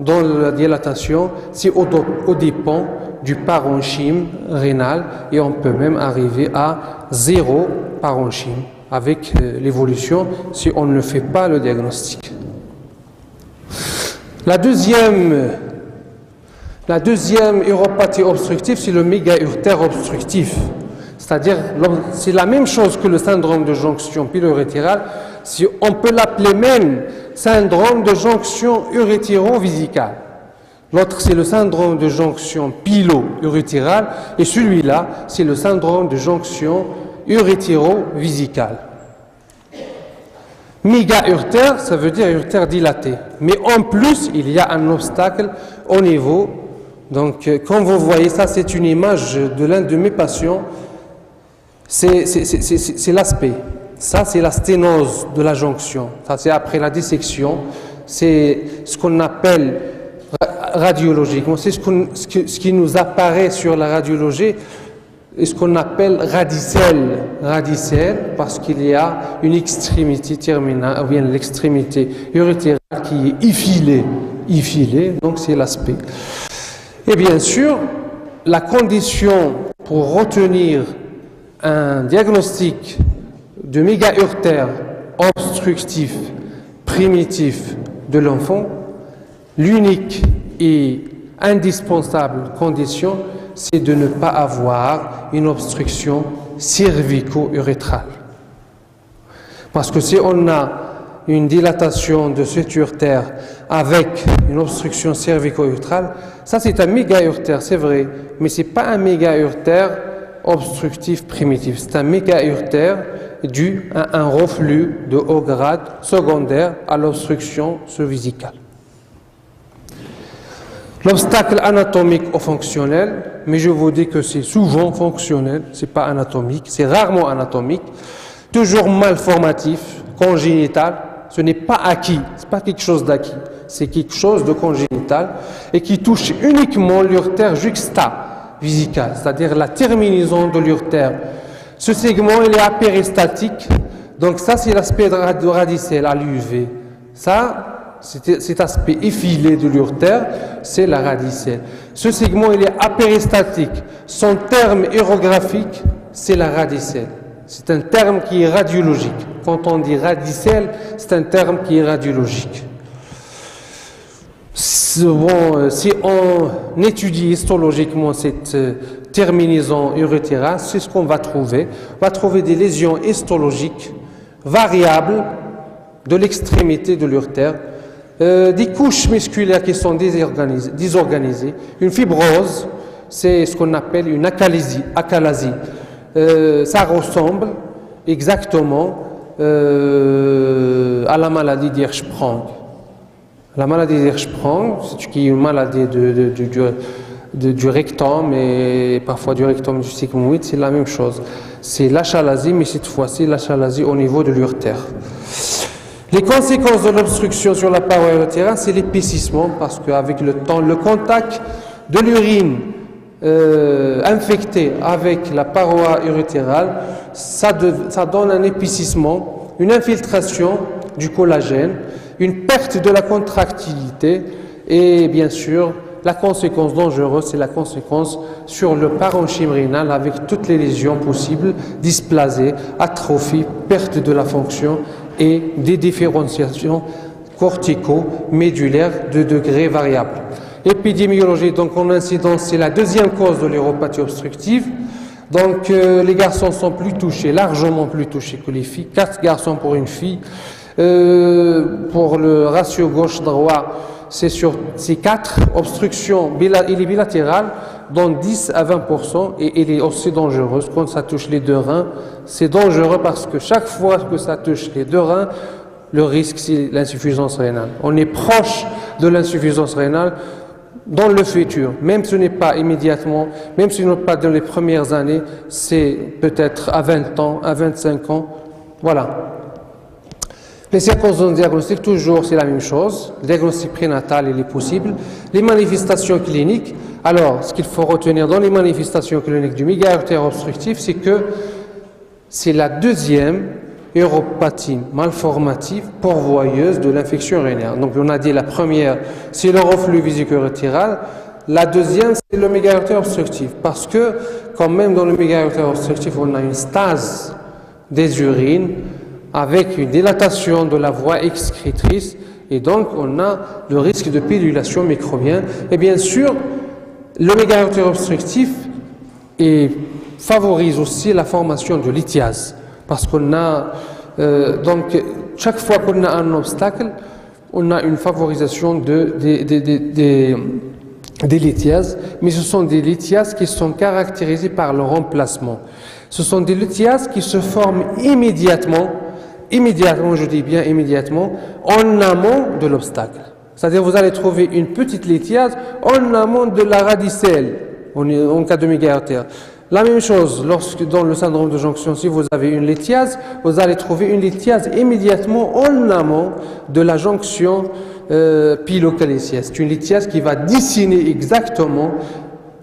dans la dilatation, c'est au dépend du parenchyme rénal et on peut même arriver à 0 parenchyme avec l'évolution si on ne fait pas le diagnostic. La deuxième uropathie obstructive, c'est le mégaurtère obstructif. C'est-à-dire, c'est la même chose que le syndrome de jonction pilo-urétérale. Si on peut l'appeler même syndrome de jonction urétéro-vésicale. L'autre, c'est le syndrome de jonction pilo-urétérale. Et celui-là, c'est le syndrome de jonction urétéro-vésicale. Mégaurtère, ça veut dire urtère dilatée. Mais en plus, il y a un obstacle au niveau. Donc, comme vous voyez, ça, c'est une image de l'un de mes patients. C'est l'aspect. Ça, c'est la sténose de la jonction. Ça, c'est après la dissection. C'est ce qu'on appelle radiologiquement. C'est ce qui nous apparaît sur la radiologie. Et ce qu'on appelle radicelle. Radicelle, parce qu'il y a une extrémité terminale, ou bien l'extrémité urétérale qui est effilée. Donc, c'est l'aspect. Et bien sûr, la condition pour retenir un diagnostic de mégaurtère obstructif primitif de l'enfant, l'unique et indispensable condition, c'est de ne pas avoir une obstruction cervico-urétrale. Parce que si on a une dilatation de cette urtère avec une obstruction cervico-urétrale, ça c'est un mégaurtère, c'est vrai, mais ce n'est pas un mégaurtère obstructif primitif, c'est un mégaurtère dû à un reflux de haut grade secondaire à l'obstruction cervicale. L'obstacle anatomique ou fonctionnel, mais je vous dis que c'est souvent fonctionnel, c'est pas anatomique, c'est rarement anatomique, toujours malformatif, congénital, ce n'est pas acquis, c'est pas quelque chose d'acquis, c'est quelque chose de congénital et qui touche uniquement l'urtère juxta-vésicale, c'est-à-dire la terminaison de l'urtère. Ce segment, il est apéristatique, donc ça c'est l'aspect radicelle à l'UV. Ça, cet aspect effilé de l'urtère, c'est la radicelle. Ce segment, il est apéristatique. Son terme aérographique, c'est la radicelle. C'est un terme qui est radiologique. Quand on dit radicelle, c'est un terme qui est radiologique. Bon, si on étudie histologiquement cette terminaison urétérale, c'est ce qu'on va trouver. On va trouver des lésions histologiques variables de l'extrémité de l'urtère, des couches musculaires qui sont désorganisées, une fibrose, c'est ce qu'on appelle une acalasie. Ça ressemble exactement à la maladie d'Hirschsprung. La maladie d'Hirschsprung, c'est une maladie du rectum et parfois du rectum du sigmoïde, c'est la même chose. C'est l'achalasie, mais cette fois-ci l'achalasie au niveau de l'urtère. Les conséquences de l'obstruction sur la paroi urétérale, c'est l'épaississement, parce qu'avec le temps, le contact de l'urine infectée avec la paroi urétérale, ça donne un épaississement, une infiltration du collagène, une perte de la contractilité et bien sûr la conséquence dangereuse, c'est la conséquence sur le parenchyme rénal avec toutes les lésions possibles, dysplasie, atrophie, perte de la fonction et des différenciations cortico-médulaires de degrés variables. Épidémiologie, donc en incidence, c'est la deuxième cause de l'uropathie obstructive. Donc les garçons sont plus touchés, largement plus touchés que les filles, 4 garçons pour une fille. Pour le ratio gauche-droit, c'est 4 obstructions, il est bilatéral, dans 10 à 20%, et il est aussi dangereuse quand ça touche les deux reins. C'est dangereux parce que chaque fois que ça touche les deux reins, le risque c'est l'insuffisance rénale. On est proche de l'insuffisance rénale dans le futur, même si ce n'est pas immédiatement, même si ce n'est pas dans les premières années, c'est peut-être à 20 ans, à 25 ans, voilà. Les circonstances diagnostiques, toujours, c'est la même chose. Le diagnostic prénatal, il est possible. Les manifestations cliniques, alors, ce qu'il faut retenir dans les manifestations cliniques du mégaurtère obstructif, c'est que c'est la deuxième uropathie malformative pourvoyeuse de l'infection urinaire. Donc on a dit la première, c'est le reflux vésico-urétral. La deuxième, c'est le méga-urtère obstructif. Parce que, quand même dans le méga-urtère obstructif, on a une stase des urines avec une dilatation de la voie excrétrice. Et donc, on a le risque de pilulation microbienne. Et bien sûr, le méga-urtère obstructif favorise aussi la formation de lithiase. Parce qu'on a, donc, chaque fois qu'on a un obstacle, on a une favorisation des lithiases, mais ce sont des lithiases qui sont caractérisées par le remplacement. Ce sont des lithiases qui se forment immédiatement, je dis bien immédiatement, en amont de l'obstacle. C'est-à-dire vous allez trouver une petite lithiase en amont de la radicelle, en cas de méga-urtère. La même chose, lorsque dans le syndrome de jonction, si vous avez une lithiase, vous allez trouver une lithiase immédiatement en amont de la jonction pilocaliciaise. C'est une lithiase qui va dessiner exactement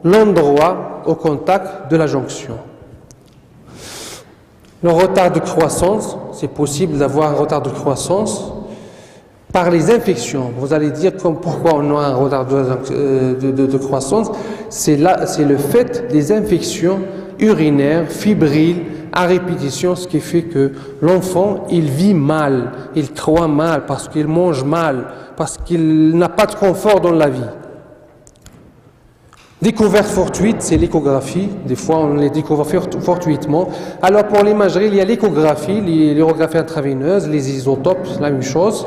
l'endroit au contact de la jonction. Le retard de croissance, c'est possible d'avoir un retard de croissance par les infections. Vous allez dire pourquoi on a un retard de croissance. C'est le fait des infections urinaires, fibriles, à répétition, ce qui fait que l'enfant, il vit mal, il croît mal, parce qu'il mange mal, parce qu'il n'a pas de confort dans la vie. Découverte fortuite, c'est l'échographie. Des fois, on les découvre fortuitement. Alors, pour l'imagerie, il y a l'échographie, l'échographie intraveineuse, les isotopes, la même chose.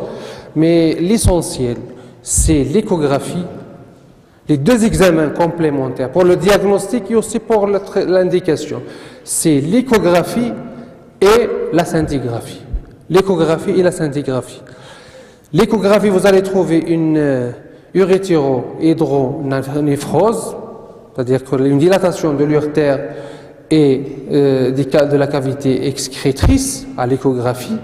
Mais l'essentiel, c'est l'échographie, les deux examens complémentaires pour le diagnostic et aussi pour l'indication. C'est l'échographie et la scintigraphie. L'échographie et la scintigraphie. L'échographie, vous allez trouver une urétero-hydronéphrose, c'est-à-dire une dilatation de l'urtère et de la cavité excrétrice à l'échographie.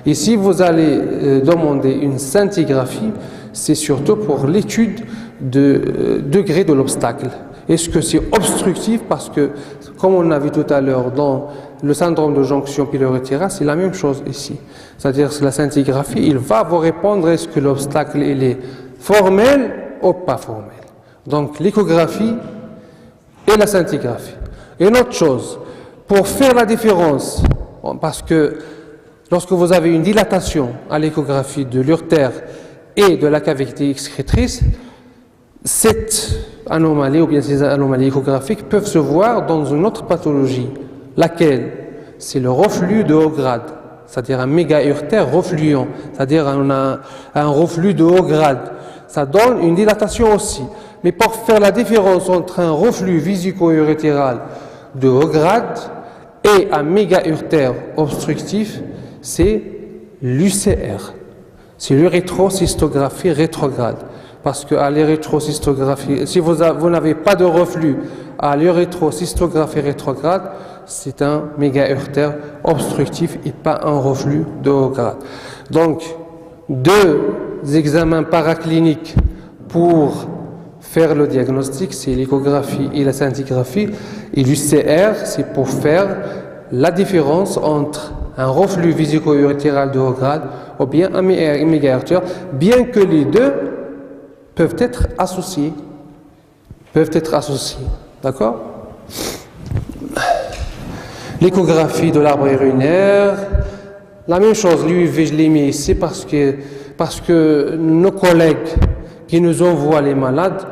Et si vous allez demander une scintigraphie, c'est surtout pour l'étude de degré de l'obstacle. Est-ce que c'est obstructif? Parce que, comme on a vu tout à l'heure dans le syndrome de jonction pileurétérale, c'est la même chose ici. C'est-à-dire que la scintigraphie, il va vous répondre est-ce que l'obstacle il est formel ou pas formel. Donc l'échographie et la scintigraphie. Et une autre chose, pour faire la différence, parce que lorsque vous avez une dilatation à l'échographie de l'urtère et de la cavité excrétrice, cette anomalie ou bien ces anomalies échographiques peuvent se voir dans une autre pathologie, laquelle c'est le reflux de haut grade, c'est-à-dire un méga-urtère refluent, c'est-à-dire on a un reflux de haut grade. Ça donne une dilatation aussi. Mais pour faire la différence entre un reflux vésico-urétéral de haut grade et un méga-urtère obstructif, c'est l'UCR. C'est l'urétrocystographie rétrograde. Parce qu'à l'érythrocystographie, si vous n'avez pas de reflux à l'érythrocystographie rétrograde, c'est un méga-urtère obstructif et pas un reflux de haut grade. Donc, deux examens paracliniques pour faire le diagnostic, c'est l'échographie et la scintigraphie. Et l'UCR, c'est pour faire la différence entre un reflux vésico-urétéral de haut grade ou bien un méga-urtère, bien que les deux peuvent être associés. D'accord? L'échographie de l'arbre urinaire, la même chose, l'UV, je l'ai mis ici parce que nos collègues qui nous envoient les malades,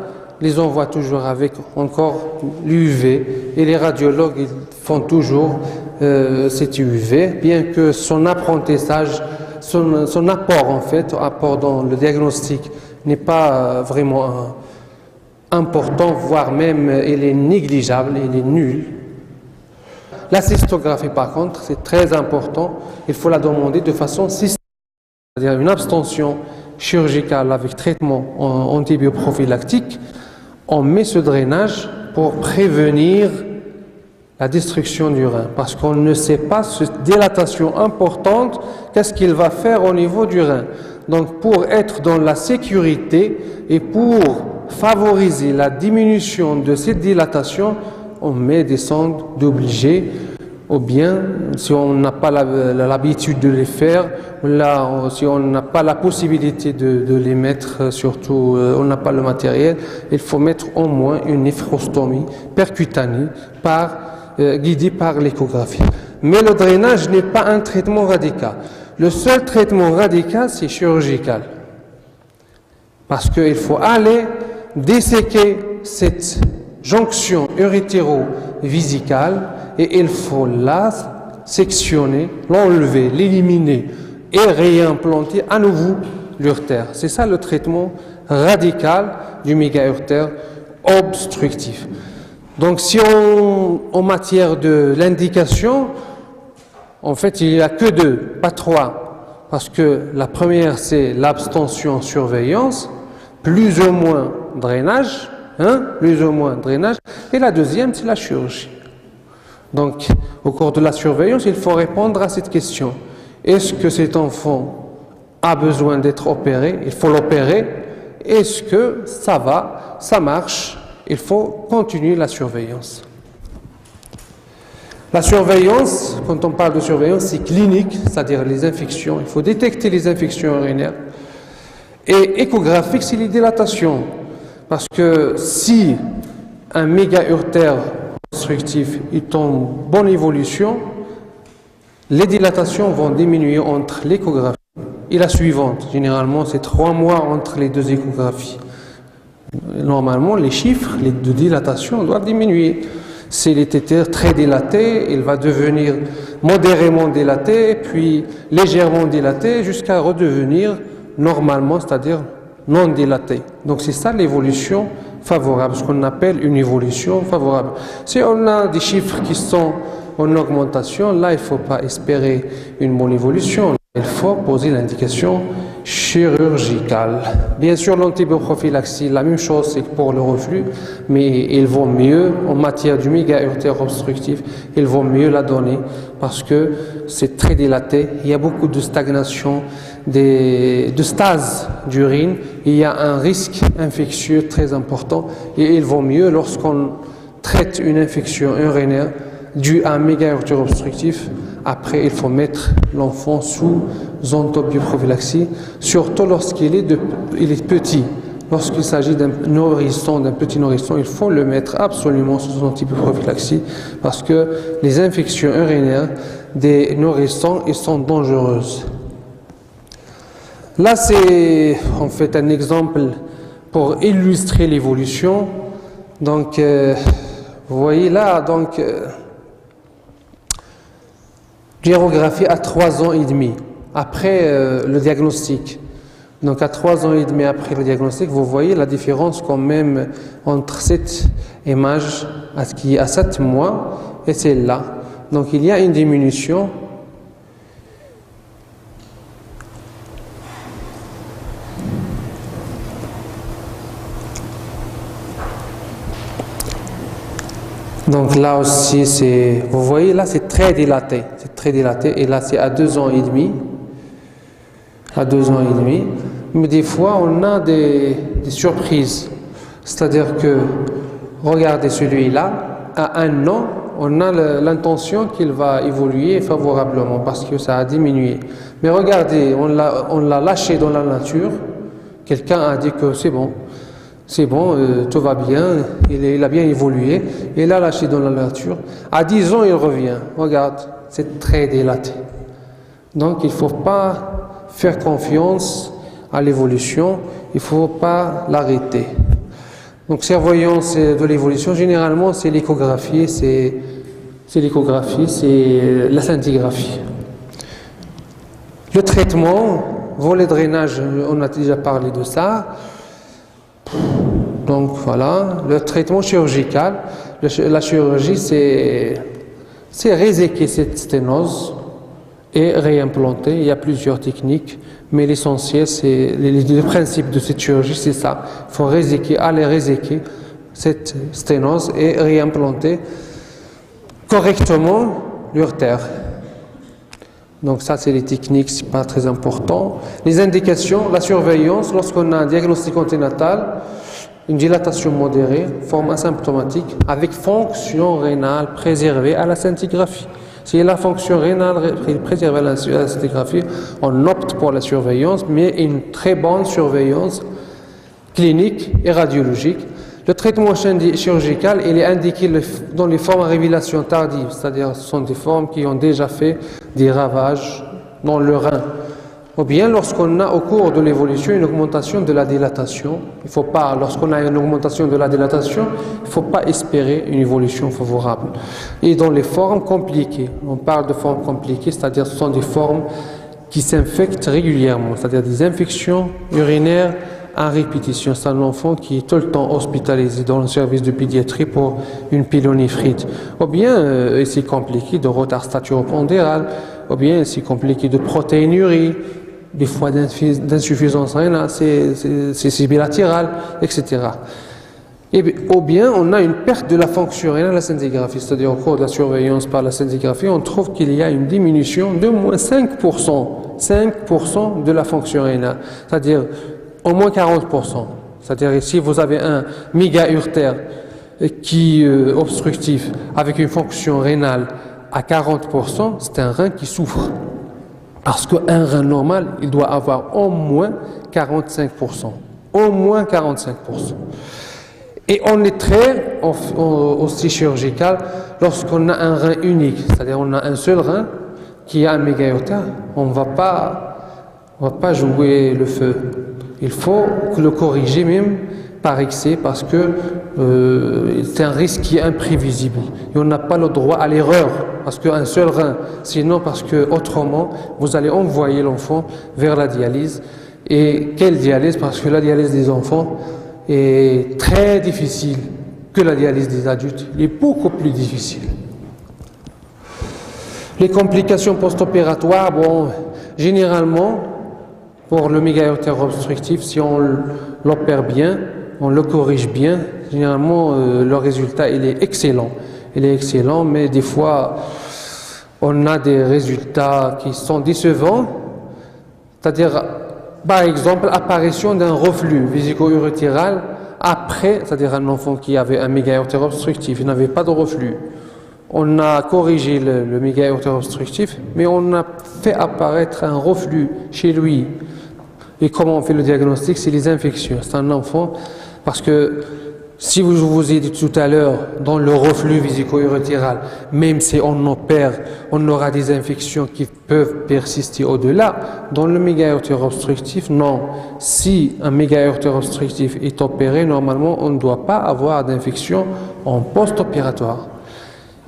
les envoient toujours avec encore l'UV et les radiologues ils font toujours cet UV, bien que son apprentissage, son apport en fait, apport dans le diagnostic n'est pas vraiment important, voire même il est négligeable, il est nul. La cystographie par contre, c'est très important, il faut la demander de façon systématique, c'est-à-dire une abstention chirurgicale avec traitement antibioprophylactique, on met ce drainage pour prévenir la destruction du rein, parce qu'on ne sait pas cette dilatation importante, qu'est-ce qu'il va faire au niveau du rein. Donc pour être dans la sécurité et pour favoriser la diminution de cette dilatation, on met des sondes d'obligé ou bien si on n'a pas l'habitude de les faire, là, si on n'a pas la possibilité de les mettre, surtout on n'a pas le matériel, il faut mettre au moins une néphrostomie percutanée guidée par l'échographie. Mais le drainage n'est pas un traitement radical. Le seul traitement radical, c'est chirurgical. Parce qu'il faut aller desséquer cette jonction urétéro-vésicale et il faut la sectionner, l'enlever, l'éliminer et réimplanter à nouveau l'urtère. C'est ça le traitement radical du mégaurtère obstructif. Donc si en matière de l'indication, en fait il n'y a que deux, pas trois. Parce que la première c'est l'abstention surveillance, plus ou moins drainage, plus ou moins drainage, et la deuxième c'est la chirurgie. Donc au cours de la surveillance, il faut répondre à cette question. Est-ce que cet enfant a besoin d'être opéré? Il faut l'opérer. Est-ce que ça va, ça marche? Il faut continuer la surveillance. La surveillance, quand on parle de surveillance, c'est clinique, c'est-à-dire les infections. Il faut détecter les infections urinaires. Et échographique, c'est les dilatations. Parce que si un mégaurtère obstructif est en bonne évolution, les dilatations vont diminuer entre l'échographie et la suivante. Généralement, c'est 3 mois entre les deux échographies. Normalement, les chiffres de dilatation doivent diminuer. S'il était très dilaté, il va devenir modérément dilaté, puis légèrement dilaté, jusqu'à redevenir normalement, c'est-à-dire non dilaté. Donc c'est ça l'évolution favorable, ce qu'on appelle une évolution favorable. Si on a des chiffres qui sont en augmentation, là il ne faut pas espérer une bonne évolution. Il faut poser l'indication chirurgicale. Bien sûr, l'antibrophylaxie, la même chose, c'est pour le reflux, mais il vaut mieux, en matière du mégaurtère obstructif, il vaut mieux la donner parce que c'est très dilaté. Il y a beaucoup de stagnation, de stase d'urine. Il y a un risque infectieux très important et il vaut mieux lorsqu'on traite une infection urinaire due à un mégaurtère obstructif. Après, il faut mettre l'enfant sous antibrophylaxie, surtout lorsqu'il est petit. Lorsqu'il s'agit d'un nourrisson, d'un petit nourrisson, il faut le mettre absolument sous antibrophylaxie parce que les infections urinaires des nourrissons sont dangereuses. Là, c'est en fait un exemple pour illustrer l'évolution. Donc, vous voyez là, donc, gyrographie à 3 ans et demi après le diagnostic. Donc à 3 ans et demi après le diagnostic, vous voyez la différence quand même entre cette image qui est à 7 mois et celle-là. Donc il y a une diminution. Donc là aussi, vous voyez, là c'est très dilaté, et là c'est à 2 ans et demi, mais des fois on a des surprises, c'est-à-dire que, regardez celui-là, à 1 an, on a l'intention qu'il va évoluer favorablement parce que ça a diminué, mais regardez, on l'a lâché dans la nature, quelqu'un a dit que c'est bon, tout va bien, il a bien évolué, il a lâché dans la nature. À 10 ans, il revient. Regarde, c'est très dilaté. Donc, il ne faut pas faire confiance à l'évolution, il ne faut pas l'arrêter. Donc, surveillance de l'évolution, généralement, c'est l'échographie, c'est la scintigraphie. Le traitement, volet drainage, on a déjà parlé de ça. Donc voilà, le traitement chirurgical, la chirurgie c'est réséquer cette sténose et réimplanter. Il y a plusieurs techniques, mais l'essentiel, c'est le principe de cette chirurgie, c'est ça. Il faut aller réséquer cette sténose et réimplanter correctement l'urtère. Donc ça, c'est les techniques, c'est pas très important. Les indications, la surveillance, lorsqu'on a un diagnostic anténatal, une dilatation modérée, forme asymptomatique, avec fonction rénale préservée à la scintigraphie. Si la fonction rénale préserve la scintigraphie, on opte pour la surveillance, mais une très bonne surveillance clinique et radiologique. Le traitement chirurgical, il est indiqué dans les formes à révélation tardive, c'est-à-dire ce sont des formes qui ont déjà fait des ravages dans le rein. Ou bien lorsqu'on a au cours de l'évolution une augmentation de la dilatation, il faut pas, lorsqu'on a une augmentation de la dilatation, il ne faut pas espérer une évolution favorable. Et dans les formes compliquées, on parle de formes compliquées, c'est-à-dire ce sont des formes qui s'infectent régulièrement, c'est-à-dire des infections urinaires à répétition. C'est un enfant qui est tout le temps hospitalisé dans le service de pédiatrie pour une pyélonéphrite. Ou bien c'est compliqué de retard staturo-pondéral, ou bien c'est compliqué de protéinurie, des fois d'insuffisance rénale, c'est bilatéral, etc. Ou bien on a une perte de la fonction rénale à la scintigraphie, c'est-à-dire au cours de la surveillance par la scintigraphie, on trouve qu'il y a une diminution de moins 5% de la fonction rénale, c'est-à-dire au moins 40%. C'est-à-dire ici vous avez un méga-urtère qui est obstructif avec une fonction rénale à 40%, c'est un rein qui souffre. Parce qu'un rein normal, il doit avoir au moins 45%. Au moins 45%. Et on est très aussi chirurgical lorsqu'on a un rein unique, c'est-à-dire on a un seul rein qui a un méga-urtère, on ne va pas jouer le feu. Il faut le corriger même par excès parce que c'est un risque qui est imprévisible. Et on n'a pas le droit à l'erreur parce qu'un seul rein, sinon parce que autrement vous allez envoyer l'enfant vers la dialyse. Et quelle dialyse? Parce que la dialyse des enfants est très difficile que la dialyse des adultes. Il est beaucoup plus difficile. Les complications post-opératoires, bon, généralement, pour le méga-urtère obstructif, si on l'opère bien, on le corrige bien, généralement le résultat il est excellent. Il est excellent, mais des fois on a des résultats qui sont décevants, c'est-à-dire par exemple l'apparition d'un reflux vésico-urétéral après, c'est-à-dire un enfant qui avait un méga-urtère obstructif, il n'avait pas de reflux. On a corrigé le méga-urtère obstructif, mais on a fait apparaître un reflux chez lui. Et comment on fait le diagnostic? C'est les infections. C'est un enfant, parce que si je vous ai dit tout à l'heure, dans le reflux vésico-urétéral, même si on opère, on aura des infections qui peuvent persister au-delà. Dans le méga-urtère obstructif, non. Si un méga-urtère obstructif est opéré, normalement, on ne doit pas avoir d'infection en post-opératoire.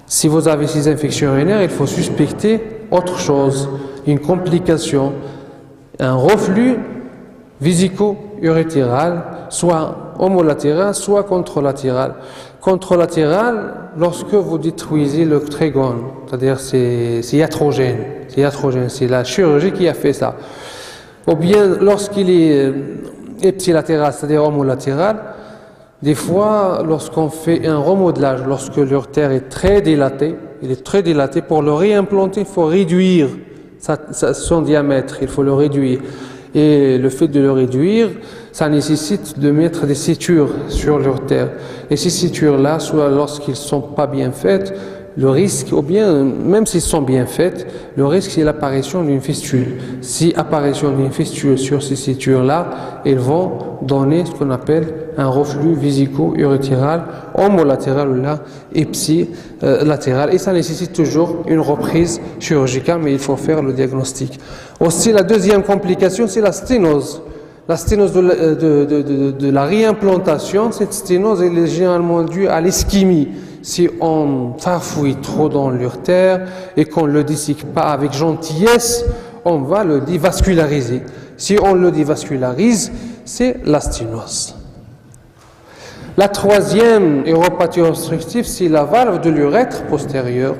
Si vous avez ces infections urinaires, il faut suspecter autre chose, une complication, un reflux vésico-urétéral, soit homolatéral, soit contralatéral. Contralatéral, lorsque vous détruisez le trigone, c'est-à-dire c'est iatrogène, c'est la chirurgie qui a fait ça. Ou bien lorsqu'il est ipsilatéral, c'est-à-dire homolatéral, des fois, lorsqu'on fait un remodelage, lorsque l'urtère est très dilaté, il est très dilaté, pour le réimplanter, il faut réduire son diamètre, il faut le réduire. Et le fait de le réduire, ça nécessite de mettre des sutures sur l'urtère. Et ces sutures-là, soit lorsqu'ils ne sont pas bien faites, le risque, ou bien même s'ils sont bien faites, le risque c'est l'apparition d'une fistule. Si apparition d'une fistule sur ces sutures-là, elles vont donner ce qu'on appelle un reflux vésico-urétéral, homolatéral ou là, ipsilatéral. Et ça nécessite toujours une reprise chirurgicale, mais il faut faire le diagnostic. Aussi, la deuxième complication, c'est la sténose. La sténose de la réimplantation, cette sténose elle est généralement due à l'ischémie. Si on farfouille trop dans l'urtère et qu'on ne le dissèque pas avec gentillesse, on va le dévasculariser. Si on le dévascularise, c'est la sténose. La troisième uropathie obstructive, c'est la valve de l'urètre postérieure.